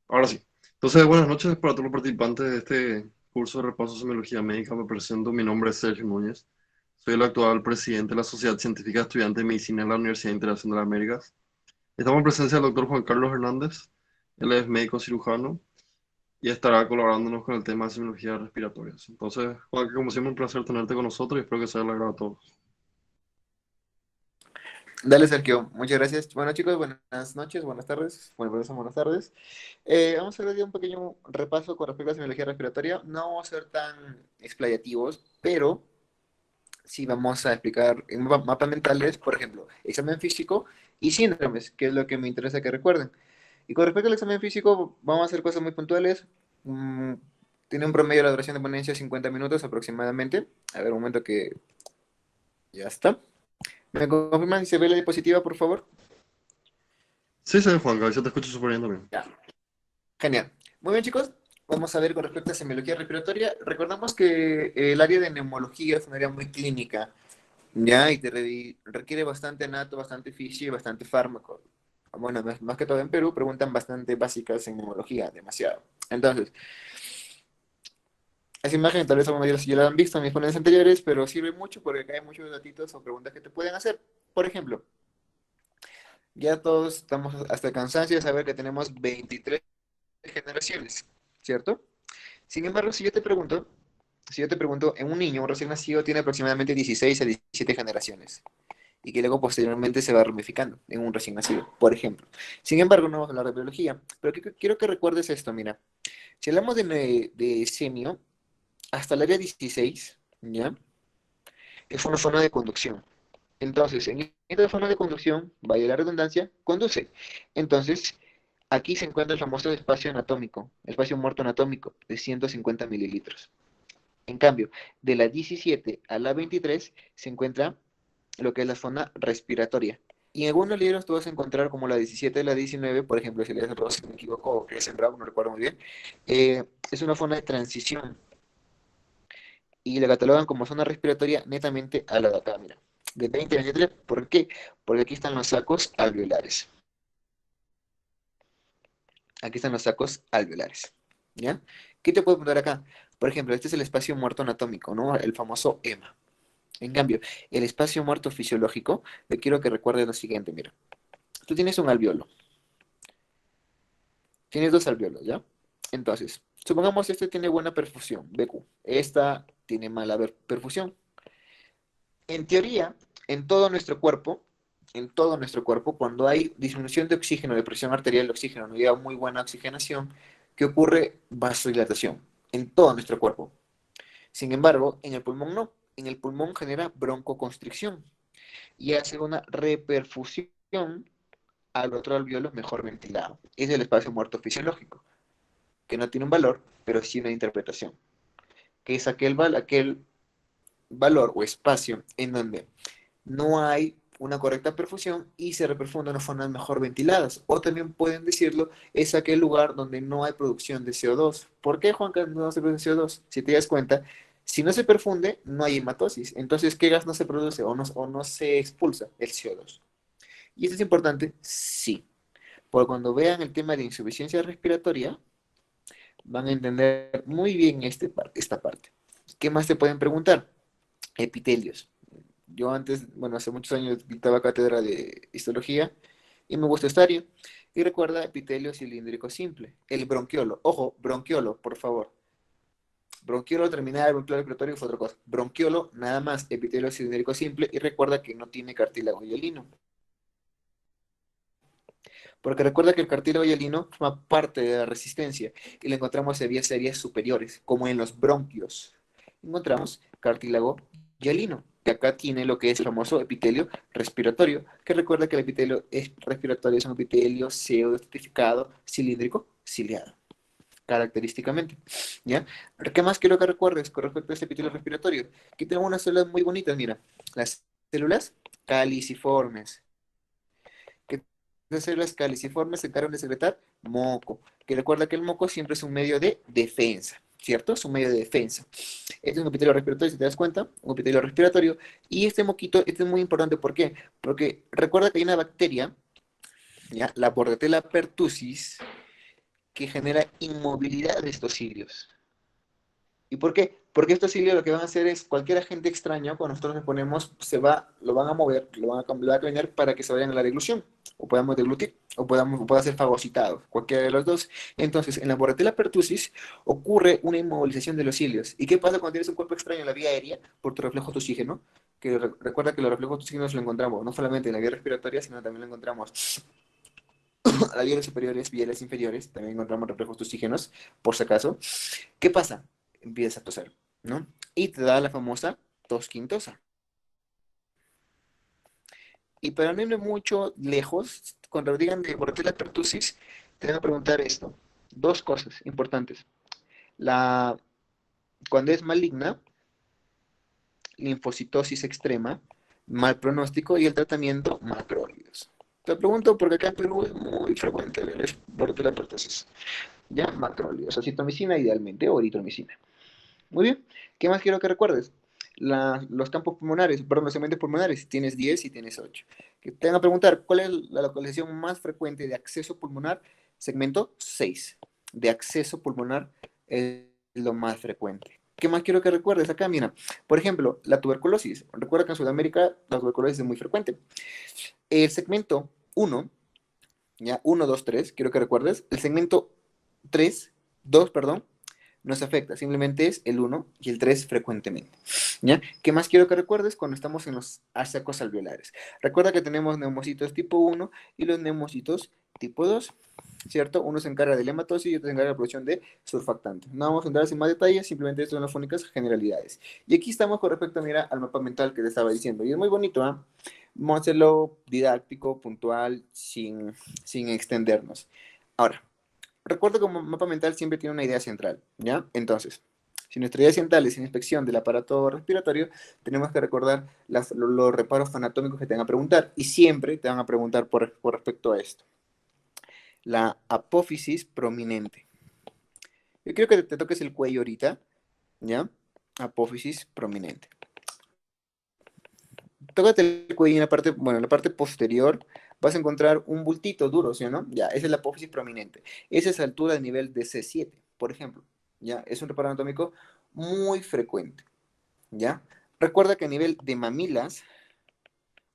Ahora sí. Entonces, buenas noches para todos los participantes de este curso de repaso de semiología médica. Me presento, mi nombre es Sergio Núñez. Soy el actual presidente de la Sociedad Científica de Estudiantes de Medicina de la Universidad Internacional de las Américas. Estamos en presencia del doctor Juan Carlos Hernández. Él es médico cirujano y estará colaborándonos con el tema de semiología respiratoria. Entonces, Juan, como siempre, un placer tenerte con nosotros y espero que sea el agrado a todos. Dale, Sergio, muchas gracias. Bueno, chicos, buenas noches, buenas tardes. Bueno, buenas tardes. Vamos a hacer hoy un pequeño repaso con respecto a la semiología respiratoria. No vamos a ser tan explayativos, pero sí vamos a explicar en mapas mentales, por ejemplo, examen físico y síndromes, que es lo que me interesa que recuerden. Y con respecto al examen físico, vamos a hacer cosas muy puntuales. Mm, Tiene un promedio de la duración de ponencia de 50 minutos aproximadamente. A ver, un momento que ya está. ¿Me confirman si se ve la diapositiva, por favor? Sí, sí, Juan, yo te escucho súper bien también. Ya. Genial. Muy bien, chicos. Vamos a ver con respecto a semiología respiratoria. Recordamos que el área de neumología es un área muy clínica, ¿ya? Y requiere bastante anato, bastante fisio y bastante fármaco. Bueno, más que todo en Perú, preguntan bastante básicas en neumología, demasiado. Entonces, esa imagen tal vez algunos ya la han visto en mis ponencias anteriores, pero sirve mucho porque acá hay muchos datitos o preguntas que te pueden hacer. Por ejemplo, ya todos estamos hasta el cansancio de saber que tenemos 23 generaciones, ¿cierto? Sin embargo, si yo te pregunto, en un niño, un recién nacido, tiene aproximadamente 16 a 17 generaciones y que luego posteriormente se va ramificando en un recién nacido, por ejemplo. Sin embargo, no vamos a hablar de biología, pero quiero que recuerdes esto, mira. Si hablamos de semio, hasta el área 16, ¿ya? Es una zona de conducción. Entonces, en esta zona de conducción, vaya la redundancia, conduce. Entonces, aquí se encuentra el famoso espacio anatómico, espacio muerto anatómico de 150 mililitros. En cambio, de la 17 a la 23 se encuentra lo que es la zona respiratoria. Y en algunos libros tú vas a encontrar como la 17 y la 19, por ejemplo, si lees el Ross, si me equivoco, o que es en Bravo, no recuerdo muy bien, es una zona de transición y la catalogan como zona respiratoria netamente a la de acá, mira, de 20 a 23. ¿Por qué? Porque aquí están los sacos alveolares. Aquí están los sacos alveolares. ¿Ya? ¿Qué te puedo preguntar acá? Por ejemplo, este es el espacio muerto anatómico, ¿no? El famoso EMA. En cambio, el espacio muerto fisiológico, le quiero que recuerdes lo siguiente, mira. Tú tienes un alveolo, tienes dos alveolos, ¿ya? Entonces, supongamos este tiene buena perfusión, BQ. Esta tiene mala perfusión. En teoría, en todo nuestro cuerpo, cuando hay disminución de oxígeno, de presión arterial de oxígeno, no llega muy buena oxigenación, ¿qué ocurre? Vasodilatación en todo nuestro cuerpo. Sin embargo, en el pulmón no. En el pulmón genera broncoconstricción y hace una reperfusión al otro alveolo mejor ventilado. Es el espacio muerto fisiológico, que no tiene un valor, pero sí una interpretación, que es aquel valor o espacio en donde no hay una correcta perfusión y se reperfunde en zonas mejor ventiladas. O también pueden decirlo, es aquel lugar donde no hay producción de CO2. ¿Por qué, Juan, no se produce CO2? Si te das cuenta, si no se perfunde, no hay hematosis. Entonces, ¿qué gas no se produce o no se expulsa? El CO2. ¿Y esto es importante? Sí. Porque cuando vean el tema de insuficiencia respiratoria, van a entender muy bien esta parte. ¿Qué más te pueden preguntar? Epitelios. Yo antes, bueno, hace muchos años dictaba cátedra de histología y me gusta esta área. Y recuerda epitelio cilíndrico simple, el bronquiolo. Ojo, bronquiolo, por favor. Bronquiolo terminal, bronquiolo respiratorio fue otra cosa. Bronquiolo, nada más, epitelio cilíndrico simple y recuerda que no tiene cartílago hialino. Porque recuerda que el cartílago hialino forma parte de la resistencia y lo encontramos en vías serias superiores, como en los bronquios. Encontramos cartílago hialino, que acá tiene lo que es el famoso epitelio respiratorio, que recuerda que el epitelio respiratorio es un epitelio pseudoestratificado, cilíndrico, ciliado, característicamente. ¿Ya? ¿Qué más quiero que recuerdes con respecto a este epitelio respiratorio? Aquí tenemos unas células muy bonitas, mira, las células caliciformes, que las células caliciformes se encargan de secretar moco, que recuerda que el moco siempre es un medio de defensa, ¿cierto? Es un medio de defensa. Este es un epitelio respiratorio, si te das cuenta, un epitelio respiratorio, y este moquito, este es muy importante, ¿por qué? Porque recuerda que hay una bacteria, ¿ya? La Bordetella pertussis, que genera inmovilidad de estos cilios. ¿Y por qué? Porque estos cilios lo que van a hacer es cualquier agente extraño, cuando nosotros le ponemos, lo van a mover, lo van a cambiar para que se vayan a la deglución, o podamos deglutir, o pueda ser fagocitado, cualquiera de los dos. Entonces, en la bordetella pertussis ocurre una inmovilización de los cilios. ¿Y qué pasa cuando tienes un cuerpo extraño en la vía aérea por tu reflejo de oxígeno? Que recuerda que los reflejos de oxígeno los encontramos no solamente en la vía respiratoria, sino también lo encontramos a las vías superiores, vías inferiores, también encontramos reflejos de oxígenos, por si acaso. ¿Qué pasa? Empiezas a toser, ¿no? Y te da la famosa tos quintosa. Y para no irme mucho lejos, cuando digan de bordetella pertussis, te van a preguntar esto. Dos cosas importantes. La, cuando es maligna, linfocitosis extrema, mal pronóstico y el tratamiento macrólidos. Te pregunto porque acá en Perú es muy frecuente ver bordetella pertussis. Ya, macrólidos, acitromicina idealmente o eritromicina. Muy bien. ¿Qué más quiero que recuerdes? Los campos pulmonares, perdón, los segmentos pulmonares, tienes 10 y tienes 8. Que te van a preguntar, ¿cuál es la localización más frecuente de acceso pulmonar? Segmento 6. De acceso pulmonar es lo más frecuente. ¿Qué más quiero que recuerdes acá? Mira, por ejemplo, la tuberculosis. Recuerda que en Sudamérica la tuberculosis es muy frecuente. El segmento 1, ya, 1, 2, 3, quiero que recuerdes. El segmento 3, 2, perdón, no se afecta, simplemente es el 1 y el 3 frecuentemente. ¿Ya? ¿Qué más quiero que recuerdes cuando estamos en los sacos alveolares? Recuerda que tenemos neumocitos tipo 1 y los neumocitos tipo 2, ¿cierto? Uno se encarga de la hematosis y otro se encarga de la producción de surfactantes. No vamos a entrar en más detalles, simplemente esto son las únicas generalidades. Y aquí estamos con respecto, mira, al mapa mental que te estaba diciendo. Y es muy bonito, ¿ah? ¿Eh? Vamos a hacerlo didáctico, puntual, sin extendernos. Ahora, recuerdo que un mapa mental siempre tiene una idea central, ¿ya? Entonces, si nuestra idea central es inspección del aparato respiratorio, tenemos que recordar los reparos anatómicos que te van a preguntar y siempre te van a preguntar por respecto a esto. La apófisis prominente. Yo quiero que te toques el cuello ahorita, ¿ya? Apófisis prominente. Tócate el cuello en la parte, bueno, en la parte posterior vas a encontrar un bultito duro, ¿sí o no? Ya, esa es la apófisis prominente. Esa es altura de nivel de C7, por ejemplo. ¿Ya? Es un reparo anatómico muy frecuente. ¿Ya? Recuerda que a nivel de mamilas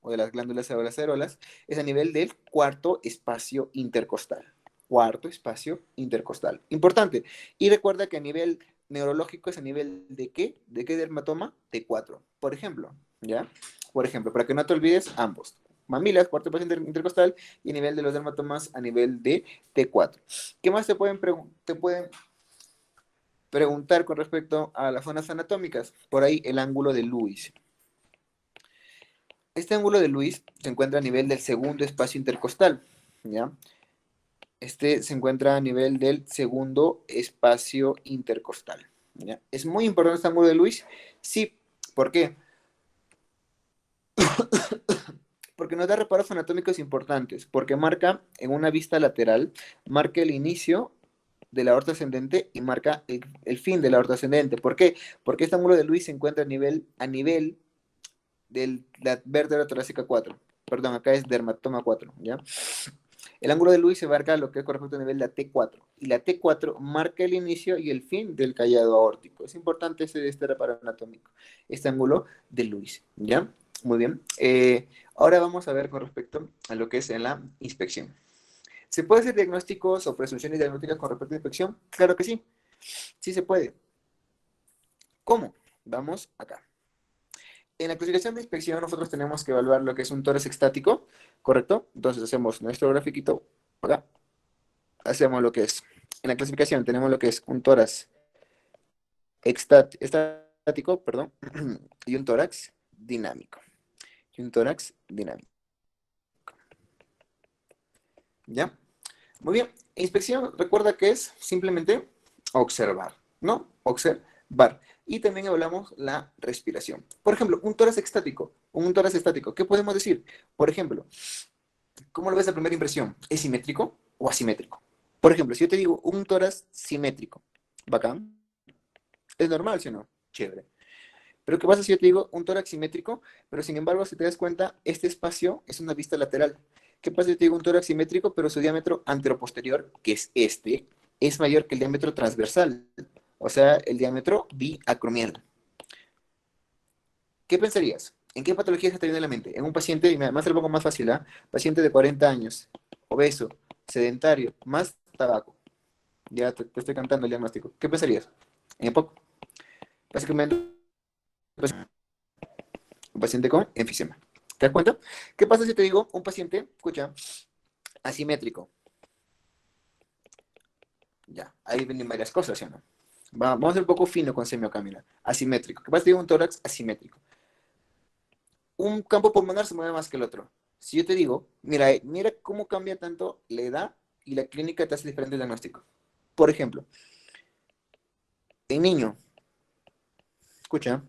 o de las glándulas o las areolas es a nivel del cuarto espacio intercostal. Cuarto espacio intercostal. Importante. Y recuerda que a nivel neurológico es a nivel de ¿qué? ¿De qué dermatoma? T4. Por ejemplo, ¿ya? Por ejemplo, para que no te olvides ambos. Mamilas, cuarto espacio intercostal y a nivel de los dermatomas a nivel de T4. ¿Qué más te pueden preguntar con respecto a las zonas anatómicas? Por ahí el ángulo de Lewis. Este ángulo de Lewis se encuentra a nivel del segundo espacio intercostal, ¿ya? Este se encuentra a nivel del segundo espacio intercostal, ¿ya? ¿Es muy importante este ángulo de Lewis? Sí. ¿Por qué? Porque nos da reparos anatómicos importantes, porque marca en una vista lateral, marca el inicio de la aorta ascendente y marca el fin de la aorta ascendente. ¿Por qué? Porque este ángulo de Lewis se encuentra a nivel de la vértebra torácica 4. Perdón, acá es dermatoma 4, ¿ya? El ángulo de Lewis se marca lo que es corresponde a nivel de la T4. Y la T4 marca el inicio y el fin del callado aórtico. Es importante este reparo anatómico, este ángulo de Lewis, ¿ya? Muy bien. Ahora vamos a ver con respecto a lo que es en la inspección. ¿Se puede hacer diagnósticos o presunciones diagnósticas con respecto a la inspección? Claro que sí. Sí se puede. ¿Cómo? Vamos acá. En la clasificación de inspección nosotros tenemos que evaluar lo que es un tórax estático, ¿correcto? Entonces hacemos nuestro grafiquito acá. Hacemos lo que es. En la clasificación tenemos lo que es un tórax estático, perdón, y un tórax dinámico. Y un tórax dinámico. ¿Ya? Muy bien. Inspección, recuerda que es simplemente observar, ¿no? Observar. Y también hablamos la respiración. Por ejemplo, un tórax estático, ¿qué podemos decir? Por ejemplo, ¿cómo lo ves a primera impresión? ¿Es simétrico o asimétrico? Por ejemplo, si yo te digo un tórax simétrico, bacán, es normal, ¿sí o no? Chévere. Pero ¿qué pasa si yo te digo un tórax simétrico, pero sin embargo, si te das cuenta, este espacio es una vista lateral? ¿Qué pasa si te digo un tórax simétrico, pero su diámetro anteroposterior, que es este, es mayor que el diámetro transversal, o sea, el diámetro biacromial. ¿Qué pensarías? ¿En qué patología se te viene a la mente? En un paciente, y más lo pongo más fácil, ¿ah? Paciente de 40 años, obeso, sedentario, más tabaco. Ya te estoy cantando el diagnóstico. ¿Qué pensarías? En EPOC, básicamente, pues, un paciente con enfisema. ¿Te das cuenta? ¿Qué pasa si te digo un paciente, escucha, asimétrico? Ya, ahí vienen varias cosas, ¿sí o no? Vamos a ser un poco fino con semiocamina. Asimétrico. ¿Qué pasa si te digo un tórax asimétrico? Un campo pulmonar se mueve más que el otro. Si yo te digo, mira, mira cómo cambia tanto la edad y la clínica te hace diferente diagnóstico. Por ejemplo, en niño, escucha,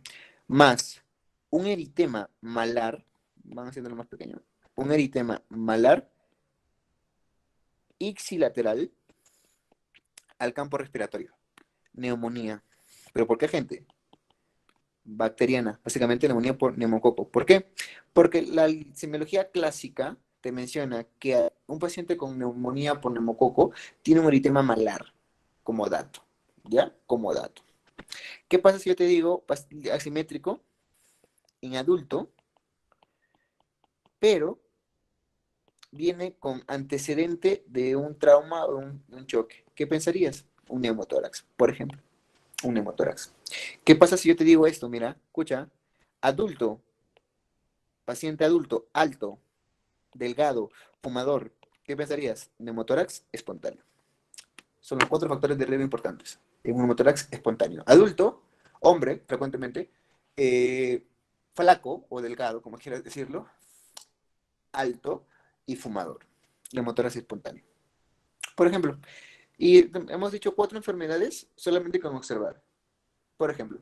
más un eritema malar, van haciéndolo más pequeño, un eritema malar ipsilateral al campo respiratorio, neumonía. ¿Pero por qué, gente? Bacteriana, básicamente neumonía por neumococo. ¿Por qué? Porque la semiología clásica te menciona que un paciente con neumonía por neumococo tiene un eritema malar, como dato, ¿ya? Como dato. ¿Qué pasa si yo te digo asimétrico en adulto, pero viene con antecedente de un trauma o un choque? ¿Qué pensarías? Un neumotórax, por ejemplo, un neumotórax. ¿Qué pasa si yo te digo esto? Mira, escucha, adulto, paciente adulto, alto, delgado, fumador, ¿qué pensarías? Neumotórax espontáneo. Son los 4 factores de riesgo importantes en un neumotórax espontáneo. Adulto, hombre, frecuentemente, eh, flaco o delgado, como quieras decirlo, alto y fumador. Neumotórax espontáneo. Por ejemplo, y hemos dicho 4 enfermedades solamente con observar. Por ejemplo,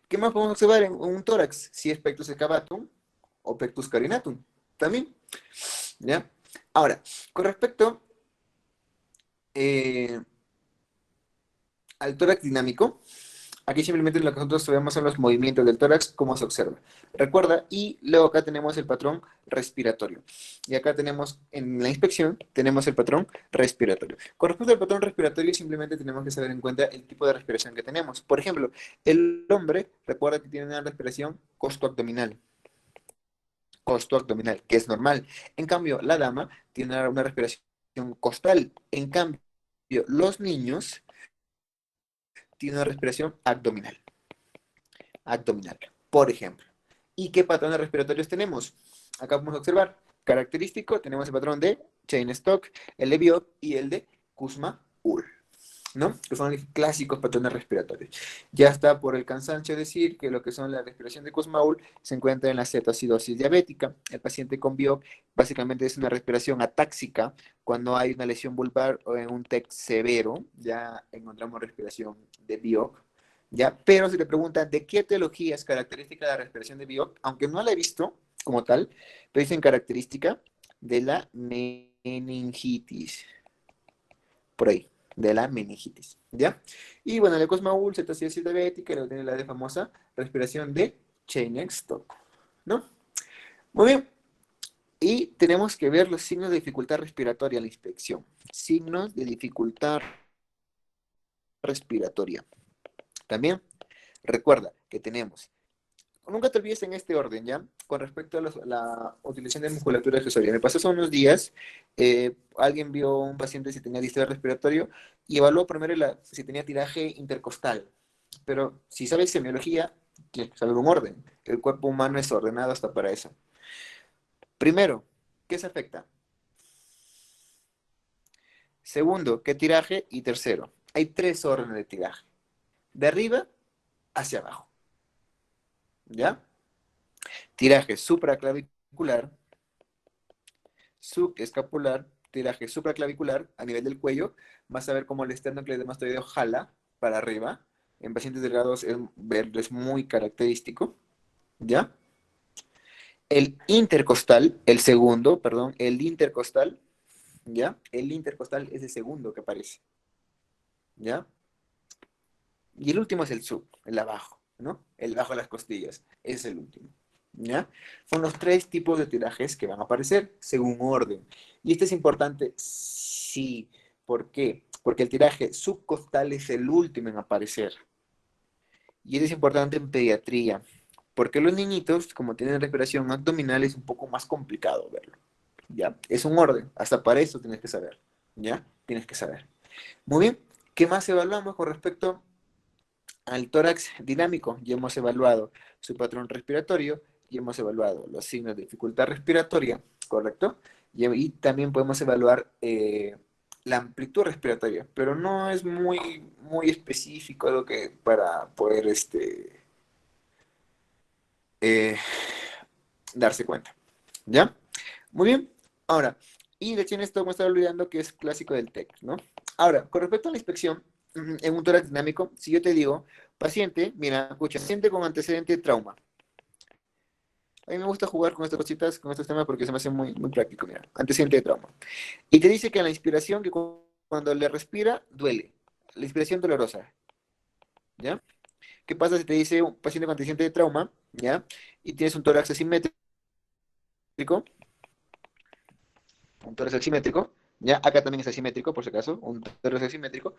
¿qué más podemos observar en un tórax? Si es pectus excavatum o pectus carinatum. También, ¿ya? Ahora, con respecto eh, al tórax dinámico, aquí simplemente lo que nosotros vemos son los movimientos del tórax, cómo se observa. Recuerda, y luego acá tenemos el patrón respiratorio. Y acá tenemos, en la inspección, tenemos el patrón respiratorio. Con respecto al patrón respiratorio, simplemente tenemos que saber en cuenta el tipo de respiración que tenemos. Por ejemplo, el hombre, recuerda que tiene una respiración costo-abdominal, que es normal. En cambio, la dama tiene una respiración costal. En cambio, los niños tienen una respiración abdominal, por ejemplo. ¿Y qué patrones respiratorios tenemos? Acá podemos observar, característico, tenemos el patrón de Cheyne-Stokes, el de Biot y el de Kussmaul, ¿no? Que son los clásicos patrones respiratorios. Ya está por el cansancio decir que lo que son la respiración de Kussmaul se encuentra en la cetoacidosis diabética. El paciente con Biot básicamente es una respiración atáxica cuando hay una lesión vulvar o en un TEC severo, ya encontramos respiración de Biot. ¿Ya? Pero si te preguntan de qué etiología es característica de la respiración de Biot, aunque no la he visto como tal, pero dicen característica de la meningitis. Por ahí, de la meningitis. ¿Ya? Y bueno, la Cosmaul, cetoacidosis diabética, luego tiene la de famosa respiración de Cheyne-Stokes, ¿no? Muy bien. Y tenemos que ver los signos de dificultad respiratoria en la inspección. Signos de dificultad respiratoria. También recuerda que tenemos, nunca te olvides en este orden, ¿ya? Con respecto a la utilización de musculatura accesoria. Me pasó hace unos días, alguien vio a un paciente si tenía distrés respiratorio y evaluó primero si tenía tiraje intercostal. Pero si sabes semiología, tienes que saber un orden. El cuerpo humano es ordenado hasta para eso. Primero, ¿qué se afecta? Segundo, ¿qué tiraje? Y tercero, hay 3 órdenes de tiraje. De arriba hacia abajo, ¿ya? Tiraje supraclavicular, subescapular, tiraje supraclavicular a nivel del cuello. Vas a ver cómo el esternocleidomastoideo jala para arriba. En pacientes delgados es muy característico, ¿ya? El intercostal, el segundo, perdón, el intercostal, ¿ya? El intercostal es el segundo que aparece, ¿ya? Y el último es el sub, el abajo, ¿no? El bajo de las costillas, es el último, ¿ya? Son los 3 tipos de tirajes que van a aparecer según orden. Y este es importante, sí. ¿Por qué? porque el tiraje subcostal es el último en aparecer. Y eso es importante en pediatría, porque los niñitos, como tienen respiración abdominal, es un poco más complicado verlo. ¿Ya? Es un orden, hasta para eso tienes que saber. ¿Ya? Tienes que saber. Muy bien, ¿qué más evaluamos con respecto al tórax dinámico? Ya hemos evaluado su patrón respiratorio, y hemos evaluado los signos de dificultad respiratoria, ¿correcto? Y también podemos evaluar la amplitud respiratoria, pero no es muy específico lo que para poder eh, darse cuenta. ¿Ya? Muy bien. Ahora, y recién esto me estaba olvidando que es clásico del TEC, ¿no? Ahora, con respecto a la inspección en un tórax dinámico, si yo te digo, paciente, mira, escucha, paciente con antecedente de trauma. A mí me gusta jugar con estas cositas, con estos temas porque se me hace muy práctico, mira, antecedente de trauma. Y te dice que la inspiración, que cuando le respira, duele. La inspiración dolorosa, ¿ya? ¿Qué pasa si te dice un paciente con antecedente de trauma, ¿ya? Y tienes un tórax asimétrico, un tórax asimétrico, ¿ya? Acá también es asimétrico, por si acaso, un tórax asimétrico,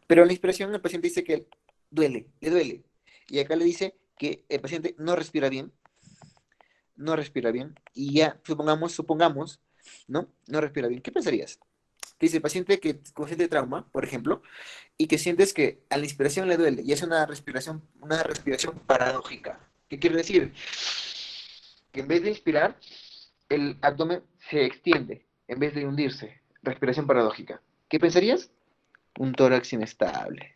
pero en la inspiración el paciente dice que duele, le duele. Y acá le dice que el paciente no respira bien, no respira bien, y ya, supongamos, ¿no? No respira bien. ¿Qué pensarías? Te dice el paciente que consciente de trauma, por ejemplo, y que sientes que a la inspiración le duele, y es una respiración paradójica. ¿Qué quiere decir? Que en vez de inspirar, el abdomen se extiende en vez de hundirse. Respiración paradójica. ¿Qué pensarías? Un tórax inestable.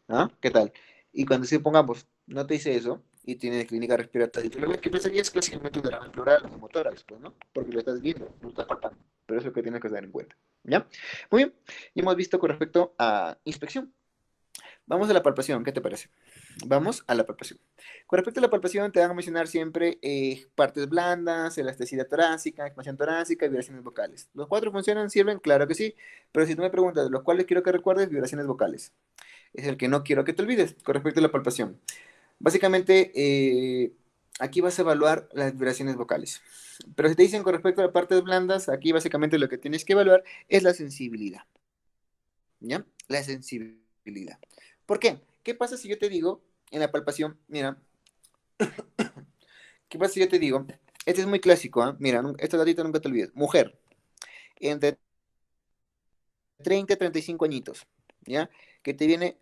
¿Ah? ¿Qué tal? Y cuando si pongamos, no te dice eso y tiene clínica respiratoria, ¿qué pensarías? Clásicamente un derrame pleural o hemotórax, pues, ¿no? Porque lo estás viendo, lo estás palpando. Pero eso es lo que tienes que tener en cuenta. ¿Ya? Muy bien. Y hemos visto con respecto a inspección. Vamos a la palpación, ¿qué te parece? Vamos a la palpación. Con respecto a la palpación, te van a mencionar siempre partes blandas, elasticidad torácica, expansión torácica y vibraciones vocales. ¿Los cuatro funcionan? ¿Sirven? Claro que sí. Pero si tú me preguntas de los cuales quiero que recuerdes, vibraciones vocales. Es el que no quiero que te olvides con respecto a la palpación. Básicamente, aquí vas a evaluar las vibraciones vocales. Pero si te dicen con respecto a las partes blandas, aquí básicamente lo que tienes que evaluar es la sensibilidad. ¿Ya? La sensibilidad. ¿Por qué? ¿Qué pasa si yo te digo en la palpación, mira, qué pasa si yo te digo, este es muy clásico, ¿eh? Mira, este datito nunca te olvides, mujer, entre 30 y 35 añitos, ¿ya? Que te viene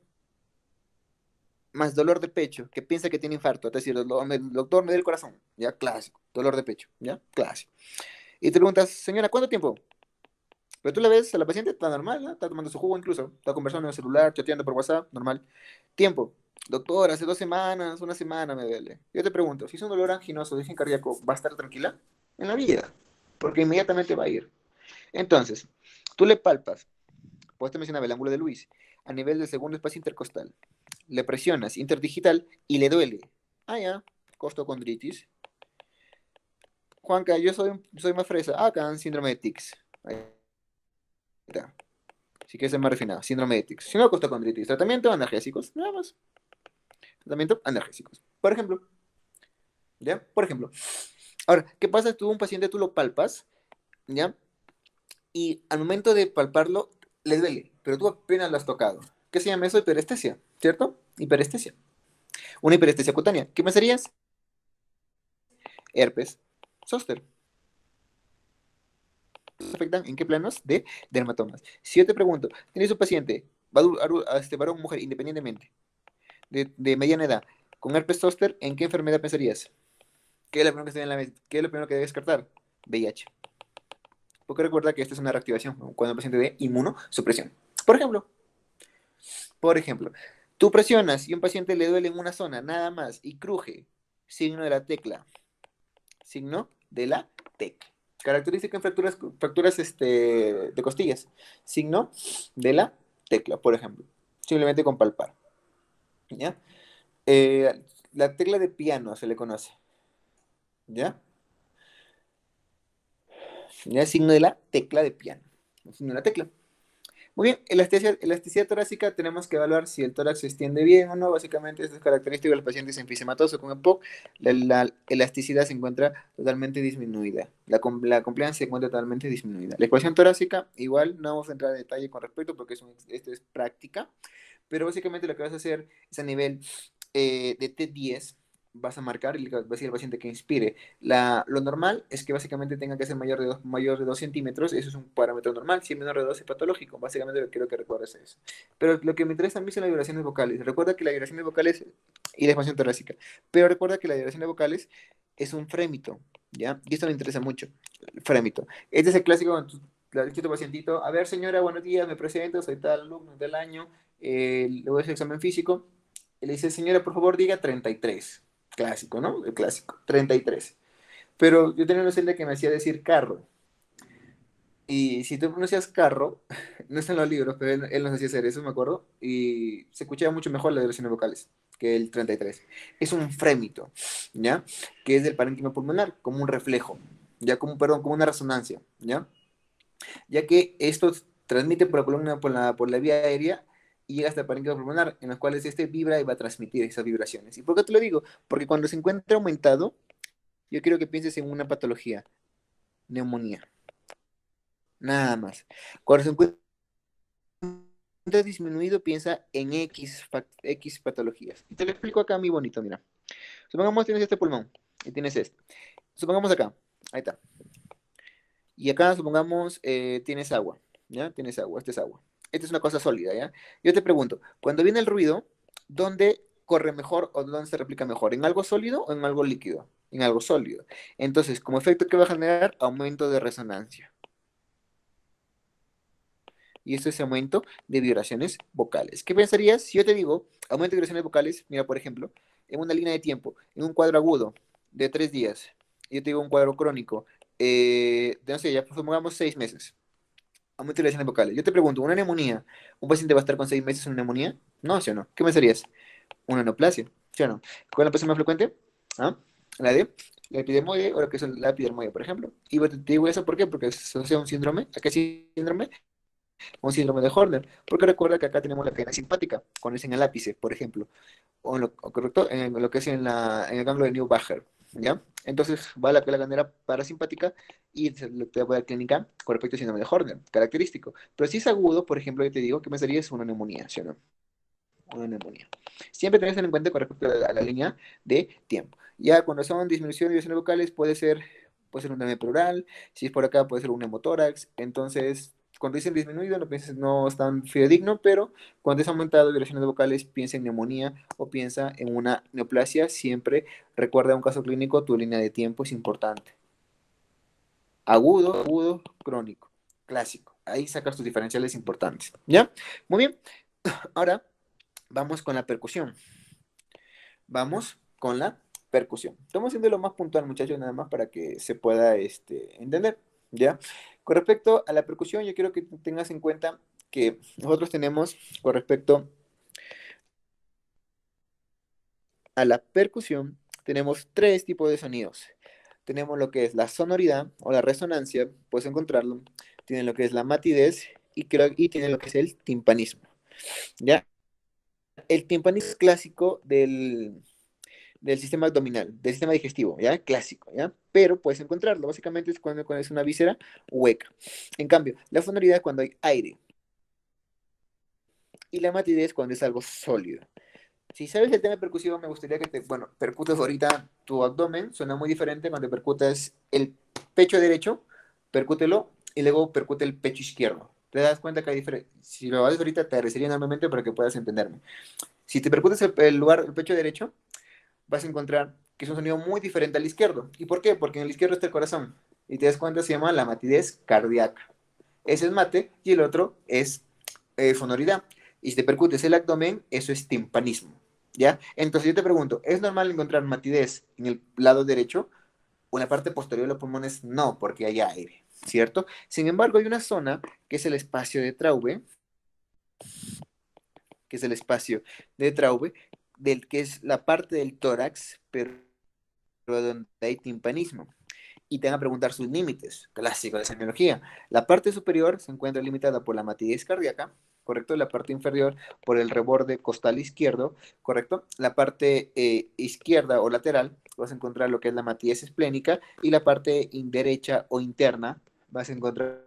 más dolor de pecho, que piensa que tiene infarto, es decir, el doctor me da el corazón, ¿ya? Clásico, dolor de pecho, ¿ya? Clásico. Y te preguntas, señora, ¿cuánto tiempo? Pero tú la ves a la paciente, está normal, ¿no? Está tomando su jugo incluso, está conversando en el celular, chateando por WhatsApp, normal. Tiempo. Doctor, hace 2 semanas, una semana me duele. Yo te pregunto, si es un dolor anginoso de origen cardíaco, ¿va a estar tranquila? En la vida, porque inmediatamente va a ir. Entonces, tú le palpas, pues te mencionaba el ángulo de Luis, a nivel del segundo espacio intercostal. Le presionas interdigital y le duele. Ah, ya, costocondritis. Juanca, yo soy más fresa. Ah, acá, síndrome de tics. Ahí está. Si quieres ser más refinado, síndrome de tics. Si no, costocondritis. Tratamiento analgésicos, nada más. Tratamiento analgésicos. Por ejemplo, ¿ya? Por ejemplo. Ahora, ¿qué pasa? Tú un paciente, tú lo palpas, ¿ya? Y al momento de palparlo, le duele, pero tú apenas lo has tocado. ¿Qué se llama eso? Hiperestesia, ¿cierto? Hiperestesia. Una hiperestesia cutánea. ¿Qué pensarías? Herpes zóster. ¿Afectan en qué planos? De dermatomas. Si yo te pregunto, tienes un paciente, varón o mujer, independientemente, de mediana edad, con herpes zóster, ¿en qué enfermedad pensarías? ¿Qué es lo primero que, ¿Qué es lo primero que debe descartar? VIH. Porque recuerda que esta es una reactivación, ¿no? Cuando el paciente de inmunosupresión. Por ejemplo, por ejemplo, tú presionas y a un paciente le duele en una zona, nada más, y cruje, signo de la tecla. Signo de la tecla. Característica en fracturas de costillas. Signo de la tecla, por ejemplo. Simplemente con palpar. ¿Ya? La tecla de piano se le conoce. ¿Ya? Ya, signo de la tecla de piano. Signo de la tecla. Muy bien, elasticidad torácica, tenemos que evaluar si el tórax se extiende bien o no. Básicamente, esto es característico del paciente enfisematoso con EPOC. La elasticidad se encuentra totalmente disminuida. La compliance se encuentra totalmente disminuida. La ecuación torácica, igual, no vamos a entrar en detalle con respecto porque esto es práctica, pero básicamente lo que vas a hacer es a nivel de T10, vas a marcar y le vas a decir al paciente que inspire. Lo normal es que básicamente tenga que ser mayor de 2 centímetros, eso es un parámetro normal, si es menor de 2 es patológico, básicamente lo que quiero que recuerdes es eso. Pero lo que me interesa a mí son las vibraciones vocales. Recuerda que las vibraciones vocales y la expansión torácica, pero recuerda que las vibraciones vocales es un frémito, ¿ya? Y esto me interesa mucho, el frémito. Este es el clásico cuando tú le dices a tu pacientito, a ver señora, buenos días, me presento, soy tal alumno del año, le voy a hacer examen físico, y le dice, señora, por favor, diga 33. Clásico, ¿no? El clásico, 33. Pero yo tenía una celda que me hacía decir carro. Y si tú pronuncias carro, no está en los libros, pero él nos hacía hacer eso, me acuerdo. Y se escuchaba mucho mejor las vibraciones vocales que el 33. Es un frémito, ¿ya? Que es del parénquima pulmonar, como un reflejo, ya como, perdón, como una resonancia, ¿ya? Ya que esto transmite por la columna, por la vía aérea y llega hasta el parénquima pulmonar, en los cuales este vibra y va a transmitir esas vibraciones. ¿Y por qué te lo digo? Porque cuando se encuentra aumentado, yo quiero que pienses en una patología, neumonía, nada más. Cuando se encuentra disminuido, piensa en X patologías. Y te lo explico acá muy bonito, mira. Supongamos tienes este pulmón y tienes este. Supongamos acá, ahí está. Y acá, supongamos, tienes agua, ¿ya? Tienes agua, esta es agua. Esta es una cosa sólida, ¿ya? Yo te pregunto, cuando viene el ruido, ¿dónde corre mejor o dónde se replica mejor? ¿En algo sólido o en algo líquido? En algo sólido. Entonces, como efecto, ¿qué va a generar? Aumento de resonancia. Y esto es aumento de vibraciones vocales. ¿Qué pensarías si yo te digo aumento de vibraciones vocales? Mira, por ejemplo, en una línea de tiempo, en un cuadro agudo de 3 días, yo te digo un cuadro crónico, de, no sé, ya supongamos 6 meses. Aumento de vibraciones vocales. Yo te pregunto, ¿una neumonía? ¿Un paciente va a estar con 6 meses en una neumonía? No, ¿sí o no? ¿Qué pensarías? Una neoplasia, ¿sí o no? ¿Cuál es la plasia más frecuente? ¿Ah? La de la epidermoide o la que es la epidermoide, por ejemplo. Y bueno, te digo eso, ¿por qué? Porque se asocia a un síndrome. ¿A qué síndrome? Un síndrome de Horner. Porque recuerda que acá tenemos la cadena simpática, cuando es en el ápice, por ejemplo, correcto, en lo que es en el ganglio de Neubacher, ¿ya? Entonces va la cadena parasimpática y te voy a dar clínica con respecto al síndrome de Horner, característico. Pero si es agudo, por ejemplo, yo te digo que me sería es una neumonía, ¿sí o no? Una neumonía. Siempre tenés en cuenta con respecto a la línea de tiempo. Ya cuando son disminución de vibraciones vocales puede ser un edema pleural, si es por acá puede ser un hemotórax. Entonces, cuando dicen disminuido, no pienses, no es tan fidedigno, pero cuando es aumentado de vibraciones vocales, piensa en neumonía o piensa en una neoplasia. Siempre recuerda un caso clínico, tu línea de tiempo es importante. Agudo, agudo, crónico, clásico. Ahí sacas tus diferenciales importantes. ¿Ya? Muy bien. Ahora vamos con la percusión. Vamos con la percusión. Estamos haciendo lo más puntual, muchachos, nada más para que se pueda entender, ¿ya? Con respecto a la percusión, yo quiero que tengas en cuenta que nosotros tenemos, con respecto a la percusión, tenemos tres tipos de sonidos. Tenemos lo que es la sonoridad o la resonancia, puedes encontrarlo. Tiene lo que es la matidez y tiene lo que es el timpanismo, ¿ya? El timpanismo es clásico del sistema abdominal, del sistema digestivo, ¿ya? Clásico, ¿ya? Pero puedes encontrarlo, básicamente es cuando es una víscera hueca. En cambio, la fonoridad es cuando hay aire y la matidez cuando es algo sólido. Si sabes el tema de percusión, me gustaría que bueno, percutes ahorita tu abdomen, suena muy diferente cuando percutas el pecho derecho, percútelo y luego percute el pecho izquierdo. Te das cuenta que hay diferencia. Si lo haces ahorita, te agradecería enormemente para que puedas entenderme. Si te percutes el pecho derecho, vas a encontrar que es un sonido muy diferente al izquierdo. ¿Y por qué? Porque en el izquierdo está el corazón. Y te das cuenta, se llama la matidez cardíaca. Ese es mate y el otro es sonoridad. Y si te percutes el abdomen, eso es timpanismo. ¿Ya? Entonces yo te pregunto, ¿es normal encontrar matidez en el lado derecho o en la parte posterior de los pulmones? No, porque hay aire, ¿cierto? Sin embargo, hay una zona que es el espacio de Traube, que es el espacio de Traube, que es la parte del tórax, pero donde hay timpanismo. y te van a preguntar sus límites, clásico de semiología. La parte superior se encuentra limitada por la matidez cardíaca, ¿correcto? La parte inferior por el reborde costal izquierdo, ¿correcto? La parte izquierda o lateral vas a encontrar lo que es la matidez esplénica y la parte derecha o interna vas a encontrar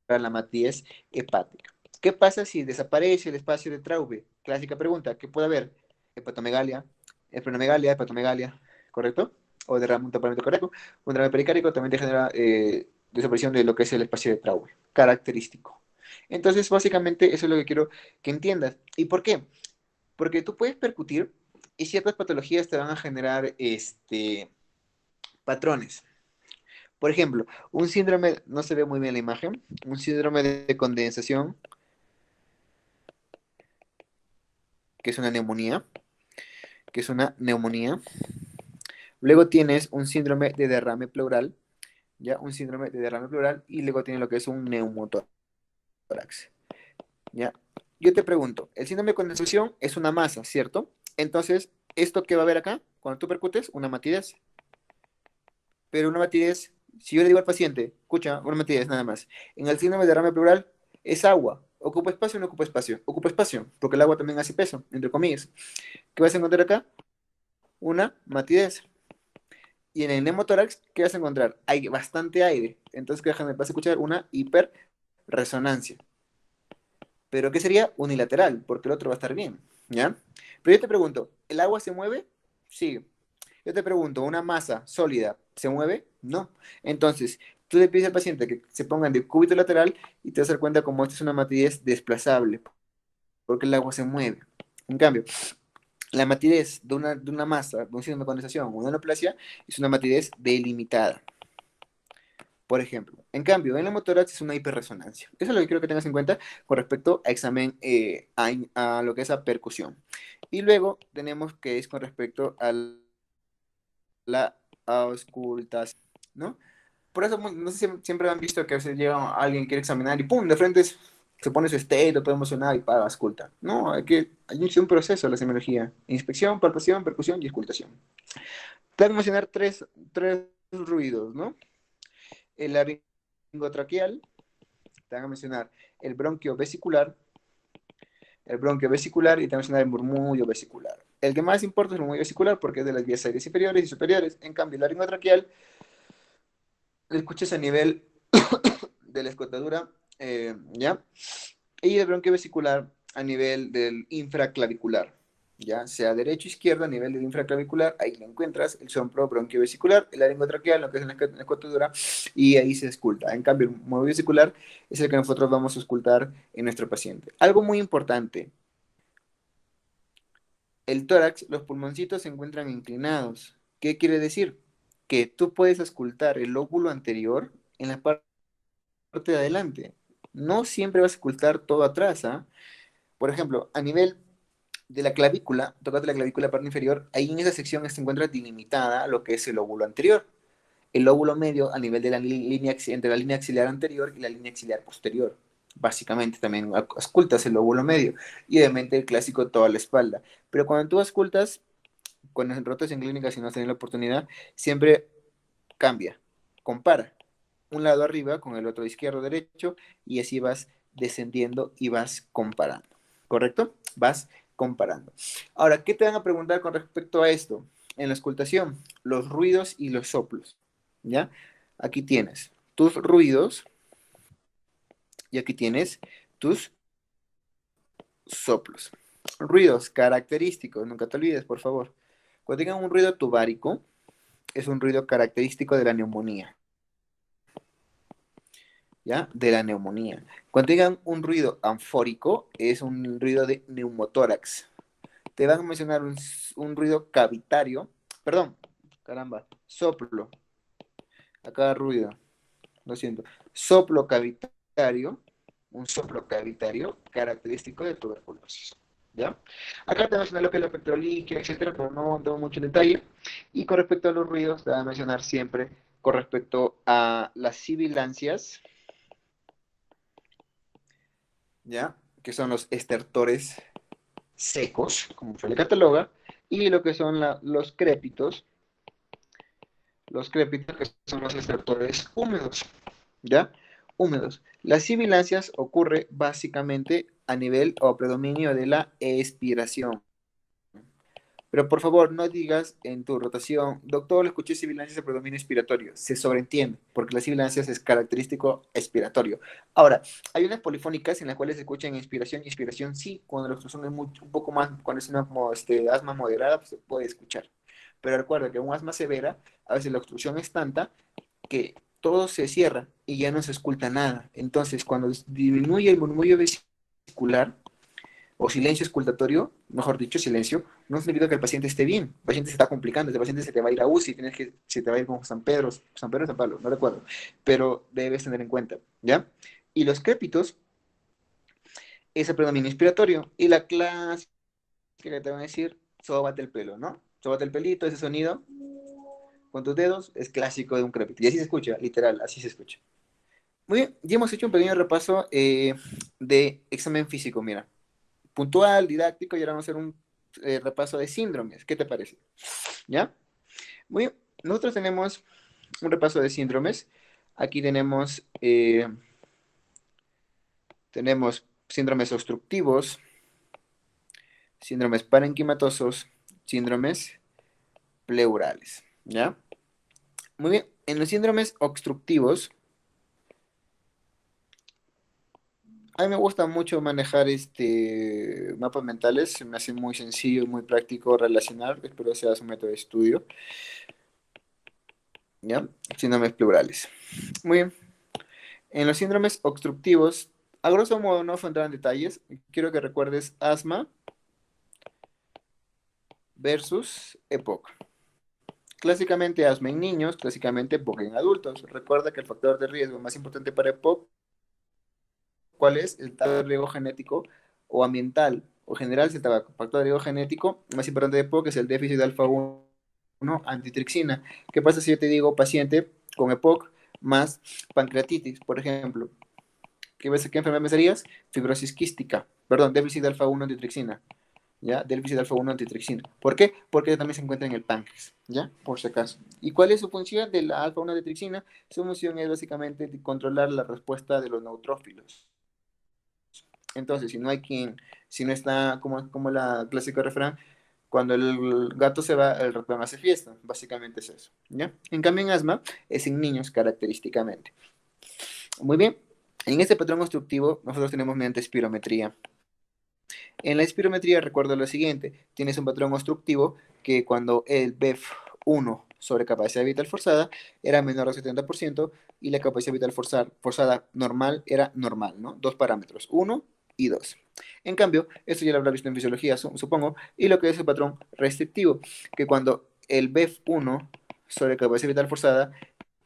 la matidez hepática. ¿Qué pasa si desaparece el espacio de Traube? Clásica pregunta, ¿qué puede haber? Hepatomegalia, esplenomegalia, hepatomegalia, ¿correcto? O derrame, un taponamiento cardíaco, un derrame pericárdico también te genera desaparición de lo que es el espacio de Traube, característico. Entonces, básicamente, eso es lo que quiero que entiendas. ¿Y por qué? Porque tú puedes percutir y ciertas patologías te van a generar patrones. Por ejemplo, un síndrome, no se ve muy bien la imagen, un síndrome de condensación, que es una neumonía, que es una neumonía. Luego tienes un síndrome de derrame pleural, ya, un síndrome de derrame pleural, y luego tienes lo que es un neumotórax, ya. Yo te pregunto, el síndrome de condensación es una masa, ¿cierto? Entonces, ¿esto qué va a haber acá? Cuando tú percutes, una matidez. Pero una matidez, si yo le digo al paciente, escucha, una matidez nada más. En el síndrome de derrame pleural es agua. ¿Ocupa espacio o no ocupa espacio? Ocupa espacio, porque el agua también hace peso, entre comillas. ¿Qué vas a encontrar acá? Una matidez. Y en el neumotórax, ¿qué vas a encontrar? Hay bastante aire. Entonces, ¿qué vas a escuchar? Una hiperresonancia. ¿Pero qué sería? Unilateral, porque el otro va a estar bien, ¿ya? Pero yo te pregunto, ¿el agua se mueve? Sí. Yo te pregunto, ¿una masa sólida se mueve? No. Entonces, tú le pides al paciente que se pongan de cúbito lateral y te vas a dar cuenta como esta es una matidez desplazable, porque el agua se mueve. En cambio, la matidez de una masa, de un síndrome de condensación o una neoplasia, es una matidez delimitada. Por ejemplo, en cambio, en la motórax es una hiperresonancia. Eso es lo que quiero que tengas en cuenta con respecto a examen, a lo que es la percusión. Y luego tenemos que es con respecto a la auscultación, ¿no? Por eso, no sé si siempre han visto que a veces llega alguien que quiere examinar y ¡pum! De frente se pone su estelo, todo emocionado y para, ausculta. No, hay un proceso de la semiología. Inspección, palpación, percusión y auscultación. Te voy a mencionar tres ruidos, ¿no? El laringotraqueal, te van a mencionar el bronquio vesicular, y te van a mencionar el murmullo vesicular. El que más importa es el murmullo vesicular porque es de las vías aéreas inferiores y superiores. En cambio, el laringotraqueal lo escuchas a nivel de la escotadura, ¿ya? Y el bronquio vesicular a nivel del infraclavicular, ya sea derecho o izquierdo a nivel del infraclavicular, ahí lo encuentras, el soplo bronquio vesicular, el laringotraqueal, lo que es en la escotadura, y ahí se esculta. En cambio, el movimiento vesicular es el que nosotros vamos a escultar en nuestro paciente. Algo muy importante, el tórax, los pulmoncitos se encuentran inclinados. ¿Qué quiere decir? Que tú puedes escultar el lóbulo anterior en la parte de adelante. No siempre vas a escultar todo atrás, ¿ah? Por ejemplo, a nivel de la clavícula, tocate la clavícula parte inferior, ahí en esa sección se encuentra delimitada lo que es el lóbulo anterior. El lóbulo medio a nivel de la línea, entre la línea axilar anterior y la línea axilar posterior. Básicamente también auscultas el lóbulo medio y obviamente el clásico toda la espalda. Pero cuando tú auscultas, cuando rotas en clínica, si no has tenido la oportunidad, siempre cambia, compara un lado arriba con el otro izquierdo, derecho, y así vas descendiendo y vas comparando, ¿correcto? Vas comparando. Ahora, ¿qué te van a preguntar con respecto a esto? En la auscultación, los ruidos y los soplos, ¿ya? Aquí tienes tus ruidos y aquí tienes tus soplos. Ruidos característicos, nunca te olvides, por favor. Cuando tengan un ruido tubárico, es un ruido característico de la neumonía. ¿Ya? De la neumonía. Cuando digan un ruido anfórico, es un ruido de neumotórax. Te van a mencionar un ruido cavitario, perdón, caramba, soplo, acá ruido, lo siento, soplo cavitario, un soplo cavitario característico de tuberculosis. ¿Ya? Acá te mencionar lo que es la petroliquia, etcétera, pero no tengo mucho detalle. Y con respecto a los ruidos, te voy a mencionar siempre con respecto a las sibilancias, ¿ya? Que son los estertores secos, como se le cataloga, y lo que son los crépitos, los crépitos, que son los estertores húmedos, ¿ya? Húmedos. Las sibilancias ocurre básicamente a nivel o predominio de la expiración. Pero por favor, no digas en tu rotación, doctor, le escuché sibilancias de predominio expiratorio. Se sobreentiende, porque las sibilancias es característico expiratorio. Ahora, hay unas polifónicas en las cuales se escuchan inspiración y expiración, sí, cuando la obstrucción es un poco más, cuando es una como, asma moderada, pues se puede escuchar. Pero recuerda que un asma severa, a veces la obstrucción es tanta que todo se cierra y ya no se escucha nada. Entonces, cuando disminuye el murmullo vesicular, o silencio escultatorio, mejor dicho, silencio, no significa que el paciente esté bien. El paciente se está complicando, el paciente se te va a ir a UCI, se te va a ir con San Pedro o San Pablo, no recuerdo, pero debes tener en cuenta, ¿ya? Y los crépitos es el predominio inspiratorio. Y la clásica que te van a decir, sóbate el pelo, ¿no? Sóbate el pelito, ese sonido con tus dedos es clásico de un crépito. Y así se escucha, literal, así se escucha. Muy bien, ya hemos hecho un pequeño repaso de examen físico, mira. Puntual, didáctico, y ahora vamos a hacer un repaso de síndromes. ¿Qué te parece? ¿Ya? Muy bien. Nosotros tenemos un repaso de síndromes. Aquí tenemos síndromes obstructivos, síndromes parenquimatosos, síndromes pleurales. ¿Ya? Muy bien. En los síndromes obstructivos, a mí me gusta mucho manejar mapas mentales, se me hace muy sencillo, muy práctico relacionar, espero sea su método de estudio, ¿ya? Síndromes pleurales. Muy bien. En los síndromes obstructivos, a grosso modo no voy a entrar en detalles, quiero que recuerdes asma versus EPOC. Clásicamente asma en niños, clásicamente EPOC en adultos. Recuerda que el factor de riesgo más importante para EPOC, ¿cuál es? El factor de riesgo genético o ambiental, o general, si el tabaco. Factor de riesgo genético más importante de EPOC es el déficit de alfa-1 antitrixina. ¿Qué pasa si yo te digo paciente con EPOC más pancreatitis, por ejemplo? ¿Qué enfermedad me serías? Fibrosis quística. Perdón, déficit de alfa-1 antitrixina. ¿Ya? Déficit de alfa-1 antitrixina. ¿Por qué? Porque también se encuentra en el páncreas. ¿Ya? Por si acaso. ¿Y cuál es su función de la alfa-1 antitrixina? Su función es básicamente controlar la respuesta de los neutrófilos. Entonces, si no está como la clásica refrán, cuando el gato se va, el ratón hace fiesta. Básicamente es eso. ¿Ya? En cambio, en asma es en niños característicamente. Muy bien. En este patrón obstructivo, nosotros tenemos mediante espirometría. En la espirometría recuerdo lo siguiente, tienes un patrón obstructivo que cuando el BEF1 sobre capacidad vital forzada era menor al 70% y la capacidad vital forzada normal era normal, ¿no? Dos parámetros, 1 y 2. En cambio, esto ya lo habrá visto en fisiología, supongo, y lo que es el patrón restrictivo, que cuando el BEF1 sobre capacidad vital forzada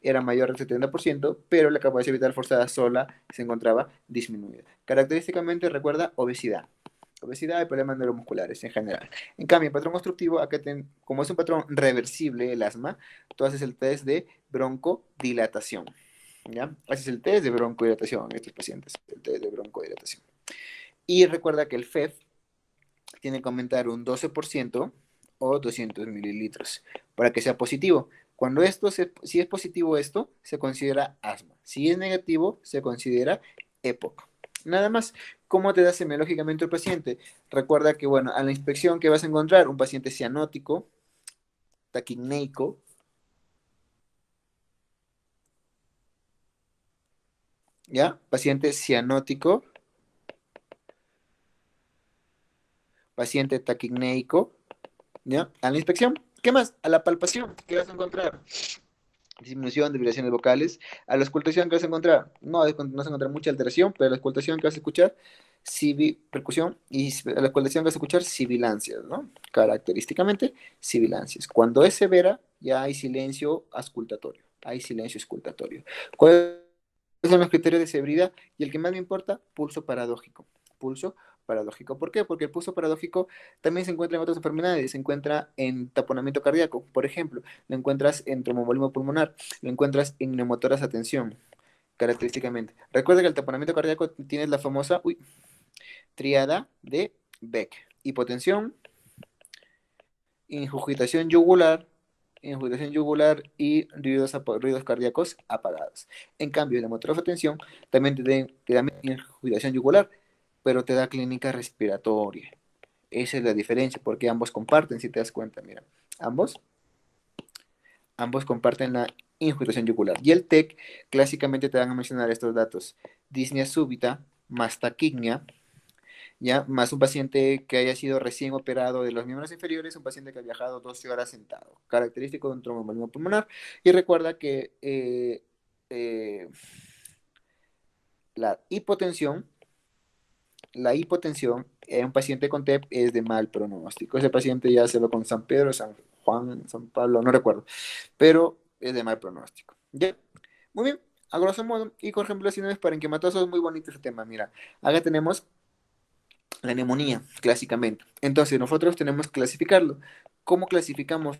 era mayor al 70%, pero la capacidad vital forzada sola se encontraba disminuida. Característicamente recuerda obesidad y problemas neuromusculares en general. En cambio, el patrón constructivo, como es un patrón reversible el asma, tú haces el test de broncodilatación. ¿Ya? Haces el test de broncodilatación en estos pacientes, el test de broncodilatación. Y recuerda que el FEF tiene que aumentar un 12% o 200 mililitros para que sea positivo. Si es positivo esto, se considera asma. Si es negativo, se considera EPOC. Nada más. ¿Cómo te da semiológicamente el paciente? Recuerda que, bueno, a la inspección que vas a encontrar un paciente cianótico, taquicneico, ¿ya? Paciente cianótico, paciente taquicneico, ¿ya? A la inspección. ¿Qué más? A la palpación, ¿qué vas a encontrar? Disminución de vibraciones vocales. A la escultación que vas a encontrar, no vas a encontrar mucha alteración, pero a la escultación que vas a escuchar, percusión, y a la escultación que vas a escuchar, sibilancias, ¿no? Característicamente, sibilancias. Cuando es severa, ya hay silencio auscultatorio, hay silencio escultatorio. ¿Cuáles son los criterios de severidad? Y el que más me importa, pulso paradójico. Pulso paradójico. ¿Por qué? Porque el pulso paradójico también se encuentra en otras enfermedades, se encuentra en taponamiento cardíaco, por ejemplo, lo encuentras en tromboembolismo pulmonar, lo encuentras en neumotoras a tensión, característicamente. Recuerda que el taponamiento cardíaco tiene la famosa tríada de Beck: hipotensión, ingurgitación yugular injudación yugular y ruidos cardíacos apagados. En cambio, la motrofotensión también te da injudación yugular, pero te da clínica respiratoria. Esa es la diferencia, porque ambos comparten, si te das cuenta, mira, ambos, ambos comparten la injudación yugular. Y el TEC, clásicamente te van a mencionar estos datos: disnea súbita, más taquignia, ¿ya? Más un paciente que haya sido recién operado de los miembros inferiores, un paciente que ha viajado 12 horas sentado, característico de un tromboembolismo pulmonar. Y recuerda que eh, la hipotensión, la hipotensión en un paciente con TEP es de mal pronóstico. Ese paciente ya se lo con San Pedro, San Juan, San Pablo, no recuerdo, pero es de mal pronóstico. ¿Ya? Muy bien, a grosso modo. Y con ejemplaciones para enquimatosos, muy bonito ese tema. Mira, acá tenemos la neumonía, clásicamente. Entonces, nosotros tenemos que clasificarlo. ¿Cómo clasificamos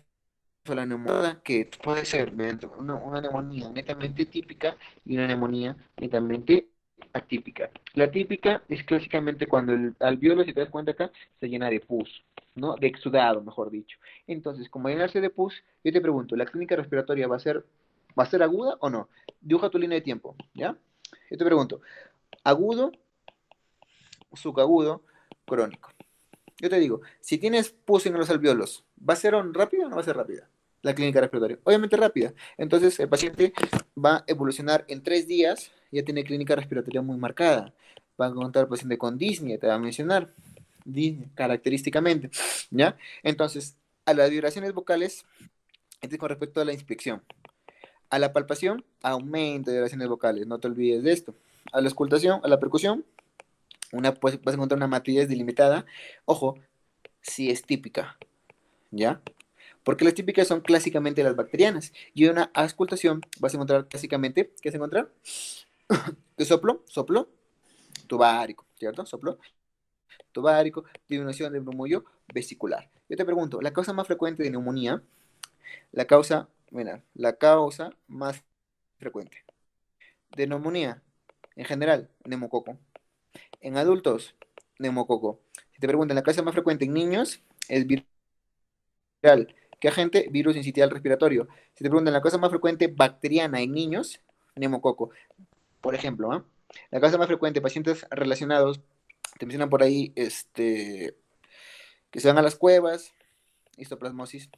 la neumonía? Que puede ser una neumonía netamente típica y una neumonía netamente atípica. La típica es clásicamente cuando el alveolo, si te das cuenta acá, se llena de pus, ¿no? De exudado, mejor dicho. Entonces, como llenarse de pus, yo te pregunto, ¿la clínica respiratoria va a ser aguda o no? Dibuja tu línea de tiempo, ¿ya? Yo te pregunto, agudo, subagudo, crónico. Yo te digo, si tienes pus en los alveolos, ¿va a ser rápida o no va a ser rápida? La clínica respiratoria. Obviamente rápida. Entonces el paciente va a evolucionar en 3 días, ya tiene clínica respiratoria muy marcada. Va a encontrar el paciente con disnea, te va a mencionar, disnea, característicamente. ¿Ya? Entonces, a las vibraciones vocales, este es con respecto a la inspección. A la palpación, aumento de vibraciones vocales, no te olvides de esto. A la auscultación, a la percusión, pues, vas a encontrar una matriz delimitada. Ojo, si es típica, ¿ya? Porque las típicas son clásicamente las bacterianas. Y una auscultación vas a encontrar clásicamente, ¿qué vas a encontrar? De soplo tubárico, ¿cierto? Soplo tubárico, disminución del murmullo vesicular. Yo te pregunto, la causa más frecuente de neumonía, la causa más frecuente de neumonía, en general, neumococo. En adultos, neumococo. Si te preguntan, la causa más frecuente en niños es viral. ¿Qué agente? Virus incitial respiratorio. Si te preguntan la causa más frecuente bacteriana en niños, neumococo. Por ejemplo, ¿eh? La causa más frecuente de pacientes relacionados, te mencionan por ahí, que se van a las cuevas, histoplasmosis,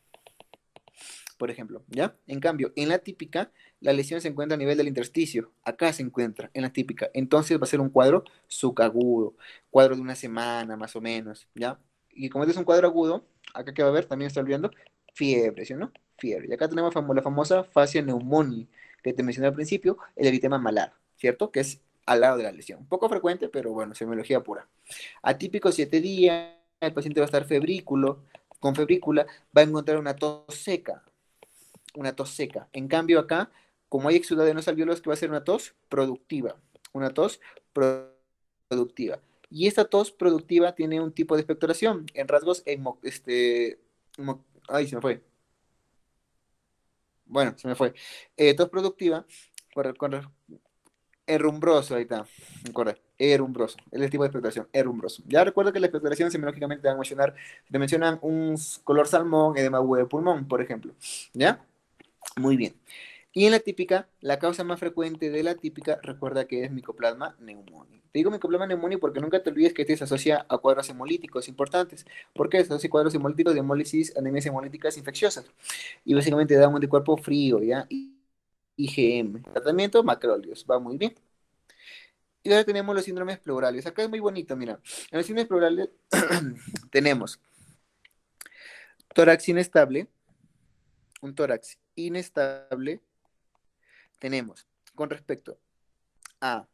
por ejemplo, ¿ya? En cambio, en la típica, la lesión se encuentra a nivel del intersticio. Acá se encuentra, en la típica. Entonces va a ser un cuadro subagudo, cuadro de una semana más o menos, ¿ya? Y como este es un cuadro agudo, acá que va a haber, también está viendo fiebre, ¿sí o no? Fiebre. Y acá tenemos la famosa fascia neumoniae, que te mencioné al principio, el eritema malar, ¿cierto? Que es al lado de la lesión. Poco frecuente, pero bueno, semiología pura. Atípico 7 días, el paciente va a estar febrículo, con febrícula, va a encontrar una tos seca. En cambio acá, como hay exudado en los alveolos, que va a ser una tos productiva, una tos productiva. Y esta tos productiva tiene un tipo de expectoración en rasgos, ay, se me fue. Bueno, se me fue. Tos productiva, erumbroso, ahí está, correcto, erumbroso, es el tipo de expectoración, erumbroso. Ya recuerdo que la expectoración semiológicamente te va a mencionar, te mencionan un color salmón, edema de pulmón, por ejemplo. ¿Ya? Muy bien. Y en la típica, la causa más frecuente de la típica, recuerda que es Mycoplasma pneumoniae. Te digo Mycoplasma pneumoniae porque nunca te olvides que este se asocia a cuadros hemolíticos importantes. ¿Por qué? Se asocia a cuadros hemolíticos de hemólisis, anemias hemolíticas infecciosas. Y básicamente da un anticuerpo frío, ¿ya? IgM. Tratamiento, macróleos. Va muy bien. Y ahora tenemos los síndromes pleurales. Acá es muy bonito, mira. En los síndromes pleurales tenemos tórax inestable, un tórax inestable, tenemos con respecto a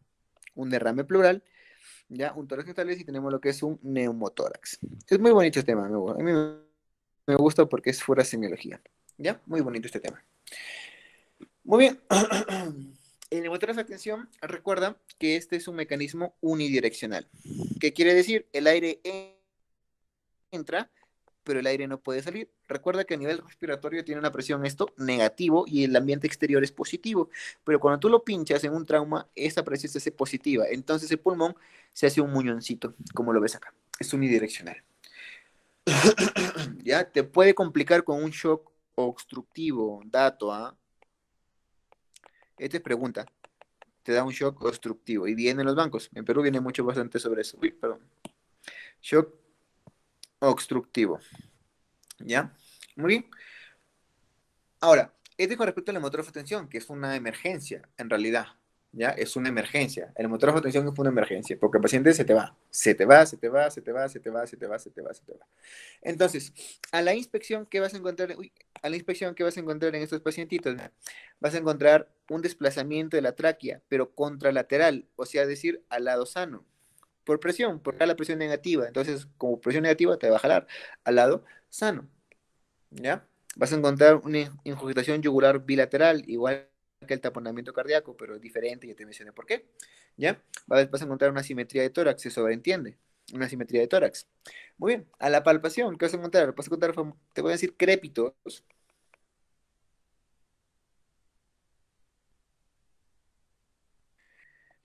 un derrame pleural, ya un tórax inestable, y tenemos lo que es un neumotórax. Es muy bonito este tema, a mí me gusta porque es pura semiología, ya, muy bonito este tema. Muy bien. El neumotórax, atención, recuerda que este es un mecanismo unidireccional. ¿Qué quiere decir? El aire entra, pero el aire no puede salir. Recuerda que a nivel respiratorio tiene una presión esto negativo y el ambiente exterior es positivo, pero cuando tú lo pinchas en un trauma, esa presión se hace positiva, entonces el pulmón se hace un muñoncito, como lo ves acá, es unidireccional. Ya te puede complicar con un shock obstructivo, dato, ¿ah? Esta es pregunta. Te da un shock obstructivo. Y viene en los bancos. En Perú viene mucho bastante sobre eso. Uy, perdón. Shock obstructivo. ¿Ya? Muy bien. Ahora, este con respecto al hemógrafo de tensión, que es una emergencia, en realidad. ¿Ya? Es una emergencia. El hemógrafo de tensión es una emergencia, porque el paciente se te va. Se te va, se te va, se te va, se te va, se te va, se te va, se te va. Entonces, a la inspección, ¿qué vas a encontrar? Uy, a la inspección, ¿qué vas a encontrar en estos pacientitos? Vas a encontrar un desplazamiento de la tráquea, pero contralateral, o sea, decir, al lado sano. Por presión, porque la presión negativa. Entonces, como presión negativa, te va a jalar al lado sano. ¿Ya? Vas a encontrar una ingurgitación yugular bilateral, igual que el taponamiento cardíaco, pero diferente, ya te mencioné por qué. ¿Ya? Vas a encontrar una simetría de tórax, se sobreentiende. Una simetría de tórax. Muy bien, a la palpación, ¿qué vas a encontrar? Vas a encontrar, te voy a decir, crépitos,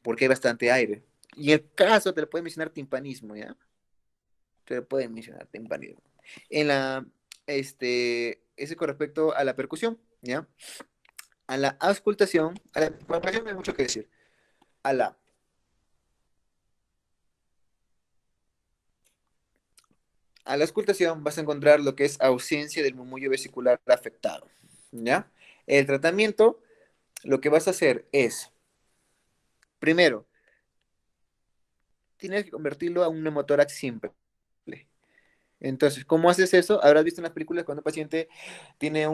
porque hay bastante aire. Y en el caso te lo pueden mencionar timpanismo, ¿ya? Te lo pueden mencionar timpanismo. En la, ese con respecto a la percusión, ¿ya? A la auscultación, a la palpación no hay mucho que decir. A la, a la auscultación vas a encontrar lo que es ausencia del murmullo vesicular afectado, ¿ya? El tratamiento, lo que vas a hacer es, primero, tienes que convertirlo a un neumotórax simple. Entonces, ¿cómo haces eso? Habrás visto en las películas cuando un paciente tiene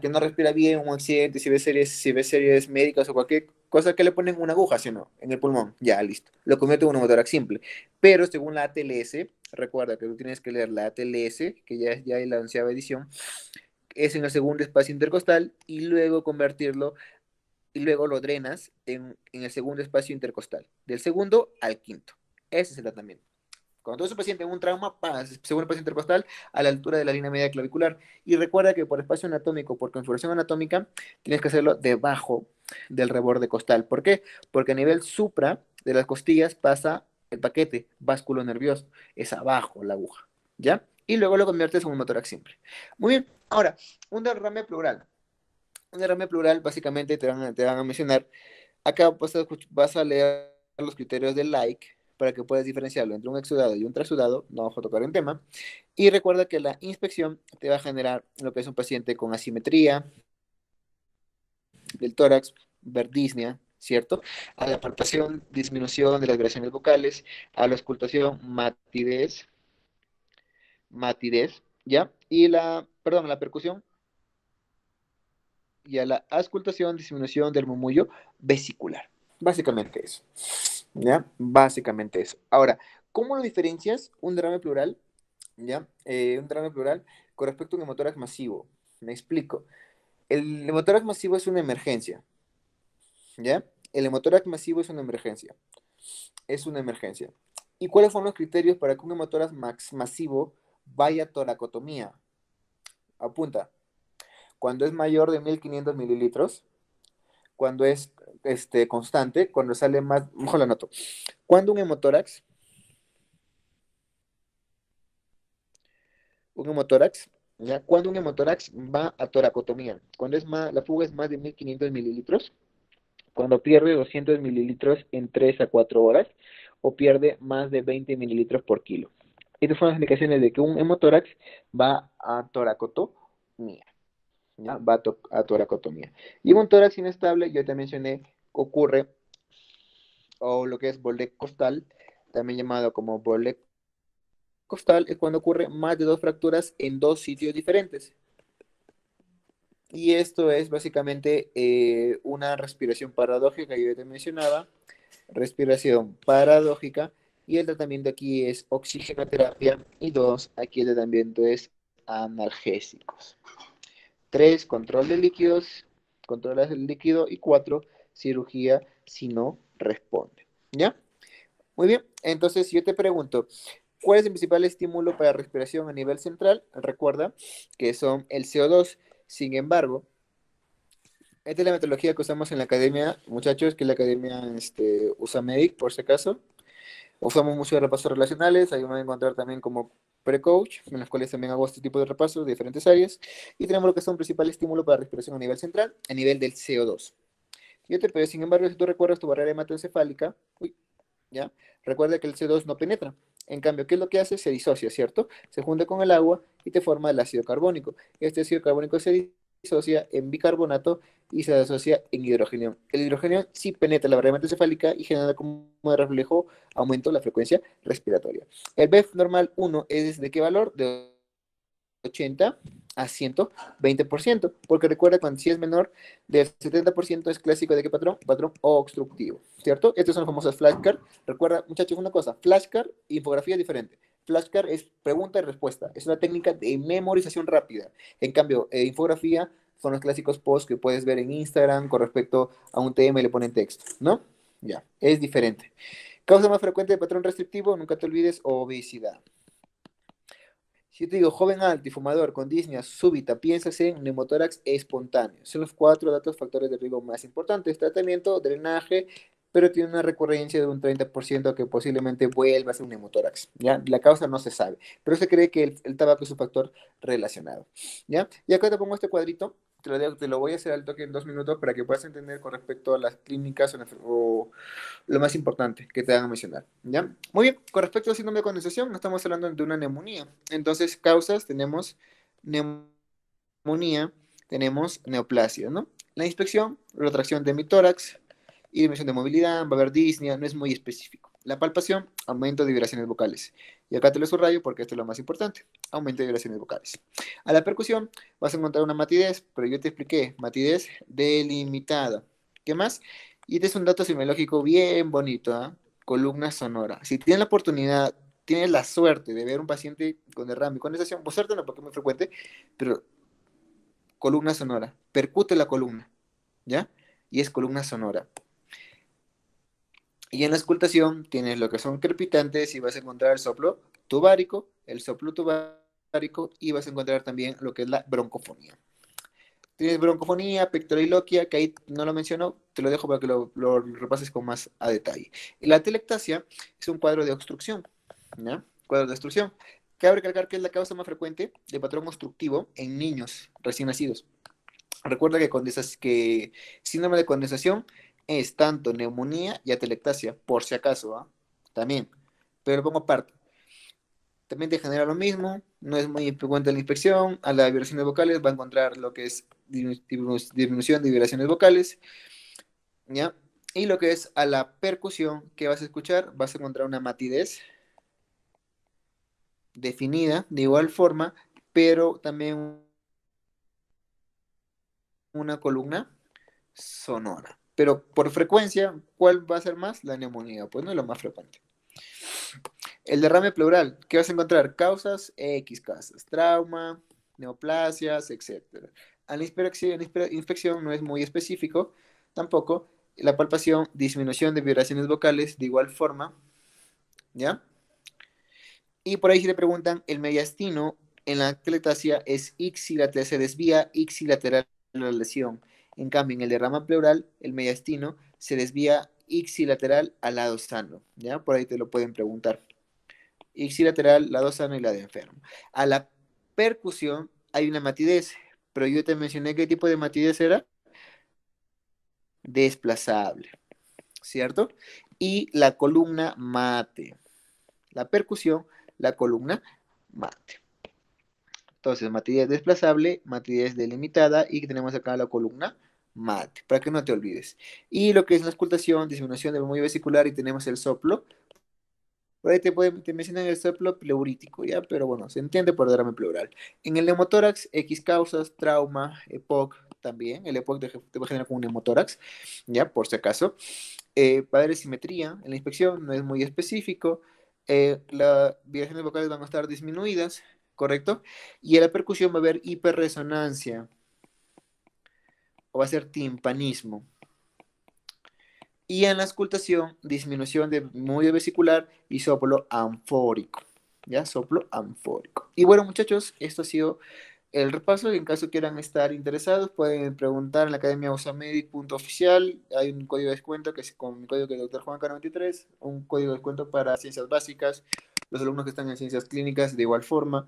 que no respira bien, un accidente, si ves series médicas o cualquier cosa que le ponen una aguja, ¿sí o no? En el pulmón, ya, listo. Lo convierte en un neumotórax simple. Pero según la ATLS, recuerda que tú tienes que leer la ATLS, que ya es la 11ª edición, es en el segundo espacio intercostal y luego convertirlo, y luego lo drenas en el segundo espacio intercostal, del segundo al quinto. Ese es el tratamiento. Cuando tú eres un paciente en un trauma, según el paciente intercostal, a la altura de la línea media clavicular. Y recuerda que por espacio anatómico, por configuración anatómica, tienes que hacerlo debajo del reborde costal. ¿Por qué? Porque a nivel supra de las costillas pasa el paquete vasculo nervioso. Es abajo la aguja. ¿Ya? Y luego lo conviertes en un motórax simple. Muy bien. Ahora, un derrame pleural. Un derrame pleural, básicamente, te van a mencionar. Acá vas a leer los criterios del like para que puedas diferenciarlo entre un exudado y un trasudado. No vamos a tocar un tema. Y recuerda que la inspección te va a generar lo que es un paciente con asimetría del tórax, verdisnia, ¿cierto? A la palpación, disminución de las vibraciones vocales, a la auscultación, matidez, ¿ya? Perdón, a la percusión y a la auscultación, disminución del murmullo vesicular. Básicamente eso. ¿Ya? Básicamente eso. Ahora, ¿cómo lo diferencias un derrame pleural? ¿Ya? Un derrame pleural con respecto a un hemotórax masivo. Me explico. El hemotórax masivo es una emergencia. ¿Ya? El hemotórax masivo es una emergencia. Es una emergencia. ¿Y cuáles son los criterios para que un hemotórax masivo vaya a toracotomía? Apunta. Cuando es mayor de 1500 mililitros, cuando es constante, cuando sale más, mejor lo anoto. Cuando un hemotórax, ¿ya? Cuando un hemotórax va a toracotomía, cuando la fuga es más de 1500 mililitros, cuando pierde 200 mililitros en 3 a 4 horas, o pierde más de 20 mililitros por kilo. Estas son las indicaciones de que un hemotórax va a toracotomía, ¿ya? Va a toracotomía. Y un tórax inestable, yo te mencioné, ocurre, o lo que es bordé costal, también llamado como bordé costal, es cuando ocurre más de 2 fracturas en 2 sitios diferentes. Y esto es básicamente una respiración paradójica, yo ya te mencionaba, respiración paradójica, y el tratamiento aquí es oxigenoterapia, y 2, aquí el tratamiento es analgésicos. 3, control de líquidos, controlas el líquido, y 4, cirugía si no responde. ¿Ya? Muy bien, entonces yo te pregunto, ¿cuál es el principal estímulo para respiración a nivel central? Recuerda que son el CO2. Sin embargo, esta es la metodología que usamos en la academia, muchachos, que la academia usa MEDIC, por si acaso. Usamos mucho de repasos relacionales, ahí van a encontrar también como pre-coach, en las cuales también hago este tipo de repasos de diferentes áreas. Y tenemos lo que es un principal estímulo para respiración a nivel central, a nivel del CO2. Fíjate, pero sin embargo, si tú recuerdas tu barrera hematoencefálica, ¿ya? Recuerda que el CO2 no penetra. En cambio, ¿qué es lo que hace? Se disocia, ¿cierto? Se junta con el agua y te forma el ácido carbónico. Este ácido carbónico se disocia en bicarbonato y se disocia en hidrógeno. El hidrógeno sí penetra la barrera hematoencefálica y genera como reflejo aumento de la frecuencia respiratoria. El BEF normal 1 es ¿de qué valor? De 80 a 120%, porque recuerda cuando si es menor del 70% es clásico de qué patrón, patrón obstructivo, ¿cierto? Estos son los famosos flashcards. Recuerda, muchachos, una cosa, flashcard e infografía es diferente. Flashcard es pregunta y respuesta, es una técnica de memorización rápida. En cambio, infografía son los clásicos posts que puedes ver en Instagram con respecto a un tema y le ponen texto, ¿no? Ya, es diferente. Causa más frecuente de patrón restrictivo, nunca te olvides, obesidad. Si yo te digo joven alto y fumador con disnea súbita, piensas en neumotórax espontáneo. Son los 4 factores de riesgo más importantes. Tratamiento, drenaje, pero tiene una recurrencia de un 30% que posiblemente vuelva a ser un neumotórax. ¿Ya? La causa no se sabe, pero se cree que el tabaco es un factor relacionado. ¿Ya? Y acá te pongo este cuadrito. Te lo voy a hacer al toque en 2 minutos para que puedas entender con respecto a las clínicas o lo más importante que te van a mencionar, ¿ya? Muy bien, con respecto al síndrome de condensación, no estamos hablando de una neumonía. Entonces, causas, tenemos neumonía, tenemos neoplasia, ¿no? La inspección, retracción de mi tórax y disminución de movilidad, va a haber disnea, no es muy específico. La palpación, aumento de vibraciones vocales. Y acá te lo subrayo porque esto es lo más importante, aumento de vibraciones vocales. A la percusión vas a encontrar una matidez, pero yo te expliqué, matidez delimitada. ¿Qué más? Y este es un dato semiológico bien bonito, ¿eh? Columna sonora. Si tienes la oportunidad, tienes la suerte de ver un paciente con derrame y condensación, pues suerte no porque es muy frecuente, pero columna sonora, percute la columna, ¿ya? Y es columna sonora. Y en la auscultación tienes lo que son crepitantes y vas a encontrar el soplo tubárico y vas a encontrar también lo que es la broncofonía. Tienes broncofonía, pectoriloquia, que ahí no lo menciono, te lo dejo para que lo repases con más a detalle. Y la atelectasia es un cuadro de obstrucción, ¿ya? Cuadro de obstrucción. Cabe recalcar que es la causa más frecuente de patrón obstructivo en niños recién nacidos. Recuerda que síndrome de condensación es tanto neumonía y atelectasia, por si acaso, ¿ah? También, pero lo pongo aparte. También te genera lo mismo, no es muy frecuente la inspección, a las vibraciones vocales va a encontrar lo que es disminución de vibraciones vocales, ¿ya? Y lo que es a la percusión que vas a escuchar, vas a encontrar una matidez definida de igual forma, pero también una columna sonora. Pero por frecuencia, ¿cuál va a ser más? La neumonía, pues no es lo más frecuente. El derrame pleural, ¿qué vas a encontrar? Causas, X causas, trauma, neoplasias, etc. A la inspección no es muy específico, tampoco. La palpación, disminución de vibraciones vocales, de igual forma, ¿ya? Y por ahí si te preguntan, el mediastino en la atelectasia es ixilateral, se desvía ixilateral la lesión. En cambio, en el derrame pleural, el mediastino se desvía ixilateral al lado sano, ¿ya? Por ahí te lo pueden preguntar. Ixilateral, lado sano y lado enfermo. A la percusión hay una matidez, pero yo te mencioné qué tipo de matidez era. Desplazable, ¿cierto? Y la columna mate. La percusión, la columna mate. Entonces, matidez desplazable, matidez delimitada y tenemos acá la columna mate, para que no te olvides. Y lo que es la auscultación, disminución del movimiento vesicular y tenemos el soplo. Por ahí te mencionan el soplo pleurítico, ¿ya? Pero bueno, se entiende por derrame pleural. En el neumotórax, X causas, trauma, EPOC también. El EPOC te va a generar como un neumotórax, ¿ya? Por si acaso. Va a haber simetría en la inspección, no es muy específico. Las vibraciones vocales van a estar disminuidas, ¿correcto? Y en la percusión va a haber hiperresonancia o va a ser timpanismo. Y en la auscultación, disminución de movimiento vesicular y soplo anfórico. ¿Ya? Soplo anfórico. Y bueno, muchachos, esto ha sido el repaso. En caso quieran estar interesados, pueden preguntar en la academia usamedic.oficial. Hay un código de descuento que es con mi código que es Dr. Juanca 93, un código de descuento para ciencias básicas, los alumnos que están en ciencias clínicas de igual forma,